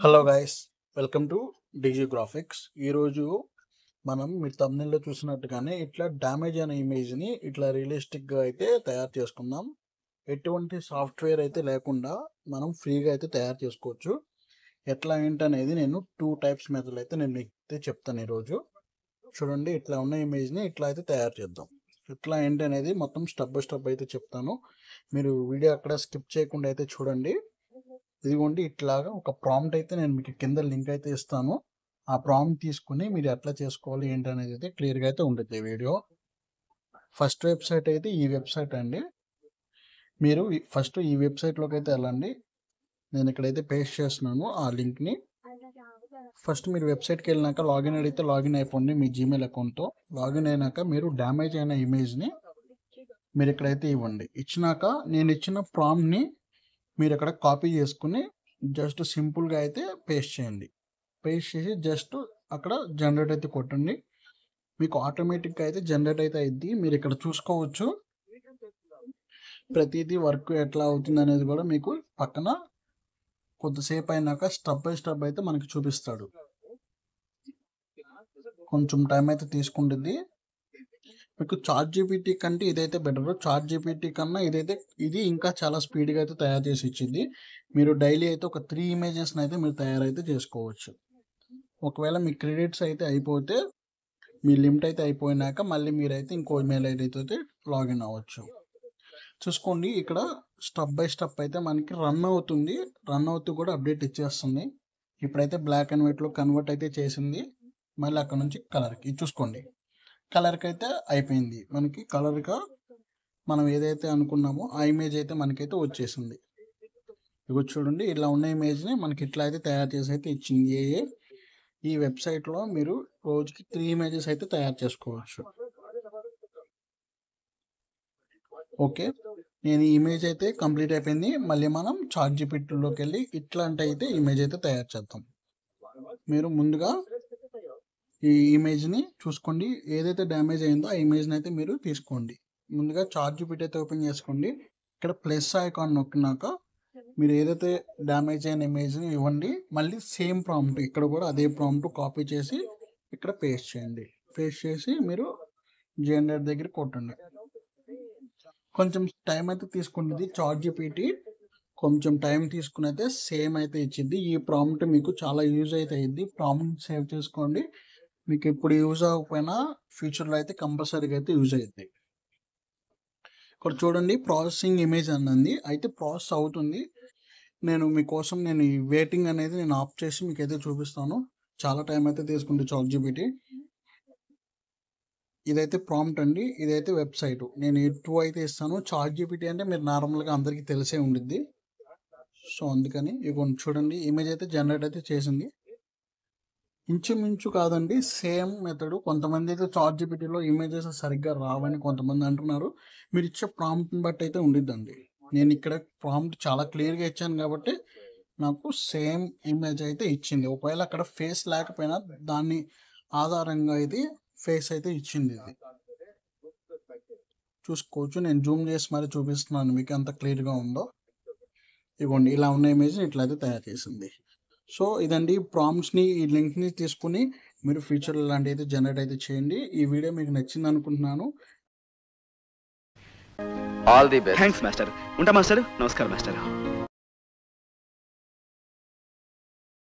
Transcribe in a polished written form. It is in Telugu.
Hello guys, welcome to Digi Graphics. ఈరోజు మనం మీరు thumbnail లో చూసినట్టుగానే ఇట్లా డ్యామేజ్ అయిన ఇమేజ్ని ఇట్లా రియలిస్టిక్గా అయితే తయారు చేసుకుందాం. ఎటువంటి సాఫ్ట్వేర్ అయితే లేకుండా మనం ఫ్రీగా అయితే తయారు చేసుకోవచ్చు. ఎట్లా ఏంటనేది నేను 2 టైప్స్ మెథడ్ అయితే నేను మీకు అయితే చెప్తాను ఈరోజు. చూడండి, ఇట్లా ఉన్న ఇమేజ్ని ఇట్లా అయితే తయారు చేద్దాం. ఇట్లా ఏంటనేది మొత్తం స్టెప్ బై స్టెప్ అయితే చెప్తాను. మీరు వీడియో అక్కడ స్కిప్ చేయకుండా అయితే చూడండి. ఇదిగోండి, ఇట్లాగా ఒక ప్రాంప్ట్ అయితే నేను మీకు కింద లింక్ అయితే ఇస్తాను. ఆ ప్రాంప్ట్ తీసుకుని మీరు ఎట్లా చేసుకోవాలి ఏంటనేది అయితే క్లియర్గా అయితే ఉంటుంది వీడియో. ఫస్ట్ వెబ్సైట్ అయితే ఈ వెబ్సైట్ అండి. మీరు ఫస్ట్ ఈ వెబ్సైట్లోకి అయితే వెళ్ళండి. నేను ఇక్కడైతే పేస్ట్ చేస్తున్నాను ఆ లింక్ని. ఫస్ట్ మీరు వెబ్సైట్కి వెళ్ళినాక లాగిన్ అడిగితే లాగిన్ అయిపోండి మీ జీమెయిల్ అకౌంట్తో. లాగిన్ అయినాక మీరు డ్యామేజ్ అయిన ఇమేజ్ని మీరు ఇక్కడైతే ఇవ్వండి. ఇచ్చినాక నేను ఇచ్చిన ప్రాంప్ట్ని మీరు ఇక్కడ కాపీ చేసుకుని జస్ట్ సింపుల్గా అయితే పేస్ట్ చేయండి. పేస్ట్ చేసి జస్ట్ అక్కడ జనరేట్ అయితే కొట్టండి. మీకు ఆటోమేటిక్గా అయితే జనరేట్ అయితే అయింది. మీరు ఇక్కడ చూసుకోవచ్చు ప్రతిదీ వర్క్ ఎట్లా అవుతుంది అనేది కూడా మీకు పక్కన కొద్దిసేపు అయినాక స్టెప్ బై స్టెప్ అయితే మనకి చూపిస్తాడు. కొంచెం టైం అయితే తీసుకుంటుంది. మీకు ChatGPT కంటే ఇదైతే బెటర్. ChatGPT కన్నా ఇది ఇంకా చాలా స్పీడ్గా అయితే తయారు చేసి ఇచ్చింది. మీరు డైలీ అయితే ఒక 3 ఇమేజెస్ని అయితే మీరు తయారైతే చేసుకోవచ్చు. ఒకవేళ మీ క్రెడిట్స్ అయితే అయిపోతే, మీ లిమిట్ అయితే అయిపోయినాక మళ్ళీ మీరైతే ఇంకో ఈమెయిల్ అయితే లాగిన్ అవ్వచ్చు. చూసుకోండి, ఇక్కడ స్టెప్ బై స్టెప్ అయితే మనకి రన్ అవుతూ కూడా అప్డేట్ ఇచ్చేస్తుంది. ఇప్పుడైతే బ్లాక్ అండ్ వైట్లో కన్వర్ట్ అయితే చేసింది. మళ్ళీ అక్కడ నుంచి కలర్కి చూసుకోండి, కలర్కి అయితే అయిపోయింది. మనకి కలర్గా మనం ఏదైతే అనుకున్నామో ఆ ఇమేజ్ అయితే మనకైతే వచ్చేసింది. ఇగో చూడండి, ఇలా ఉన్న ఇమేజ్ని మనకి ఇట్లా అయితే తయారు చేసి అయితే ఇచ్చింది. ఈ వెబ్సైట్లో మీరు రోజుకి 3 ఇమేజెస్ అయితే తయారు చేసుకోవచ్చు. ఓకే, నేను ఈ ఇమేజ్ అయితే కంప్లీట్ అయిపోయింది. మళ్ళీ మనం ChatGPTలోకి వెళ్ళి ఇట్లాంటి అయితే ఇమేజ్ అయితే తయారు చేద్దాం. మీరు ముందుగా ఈ ఇమేజ్ని చూసుకోండి, ఏదైతే డ్యామేజ్ అయిందో ఆ ఇమేజ్ని అయితే మీరు తీసుకోండి. ముందుగా ChatGPT అయితే ఓపెన్ చేసుకోండి. ఇక్కడ ప్లస్ ఐకాన్ నొక్కినాక మీరు ఏదైతే డ్యామేజ్ అయిన ఇమేజ్ని ఇవ్వండి. మళ్ళీ సేమ్ ప్రాంప్ట్ ఇక్కడ కూడా అదే ప్రాంప్ట్ కాపీ చేసి ఇక్కడ పేస్ట్ చేయండి. పేస్ట్ చేసి మీరు జనరేట్ దగ్గర కొట్టండి. కొంచెం టైం అయితే తీసుకుంటుంది. ChatGPT కొంచెం టైం తీసుకుని అయితే సేమ్ అయితే ఇచ్చింది. ఈ ప్రాంప్ట్ మీకు చాలా యూజ్ అయితే అయింది. ప్రాంప్ట్ సేవ్ చేసుకోండి. మీకు ఇప్పుడు యూజ్ అవ్వకపోయినా ఫ్యూచర్లో అయితే కంపల్సరీగా అయితే యూజ్ అవుతుంది. ఇక్కడ చూడండి, ప్రాసెసింగ్ ఇమేజ్ అన్నది అయితే ప్రాసెస్ అవుతుంది. నేను ఈ వెయిటింగ్ అనేది నేను ఆఫ్ చేసి మీకు అయితే చూపిస్తాను. చాలా టైం అయితే తీసుకుంది ChatGPT. ఇదైతే ప్రాంప్ట్ అండి, ఇదైతే వెబ్సైట్. నేను 2 అయితే ఇస్తాను. ChatGPT అంటే మీరు నార్మల్గా అందరికీ తెలిసే ఉండిద్ది. సో అందుకని ఇగో చూడండి, ఇమేజ్ అయితే జనరేట్ అయితే చేసింది. ఇంచుమించు కాదండి, సేమ్ మెథడ్. కొంతమంది అయితే ChatGPTలో ఇమేజెస్ సరిగ్గా రావని కొంతమంది అంటున్నారు. మీరు ఇచ్చే ప్రాంప్ట్ని బట్టి అయితే ఉండిద్దండి. నేను ఇక్కడ ప్రాంప్ట్ చాలా క్లియర్గా ఇచ్చాను కాబట్టి నాకు సేమ్ ఇమేజ్ అయితే ఇచ్చింది. ఒకవేళ అక్కడ ఫేస్ లేకపోయినా దాన్ని ఆధారంగా ఇది ఫేస్ అయితే ఇచ్చింది. ఇది చూసుకోవచ్చు. నేను జూమ్ చేసి మరి చూపిస్తున్నాను మీకు ఎంత క్లియర్గా ఉందో. ఇవ్వండి, ఇలా ఉన్న ఇమేజ్ని ఇట్లయితే తయారు చేసింది. సో ఇదండి ప్రాంప్ట్స్ని, ఈ లింక్ని తీసుకుని మీరు ఫ్యూచర్లో ఇలాంటివి అయితే జనరేట్ అయితే చేయండి. ఈ వీడియో మీకు నచ్చింది అనుకుంటున్నాను. All the best. Thanks master. ఉంటా మాస్టర్. నమస్కారం మాస్టర్.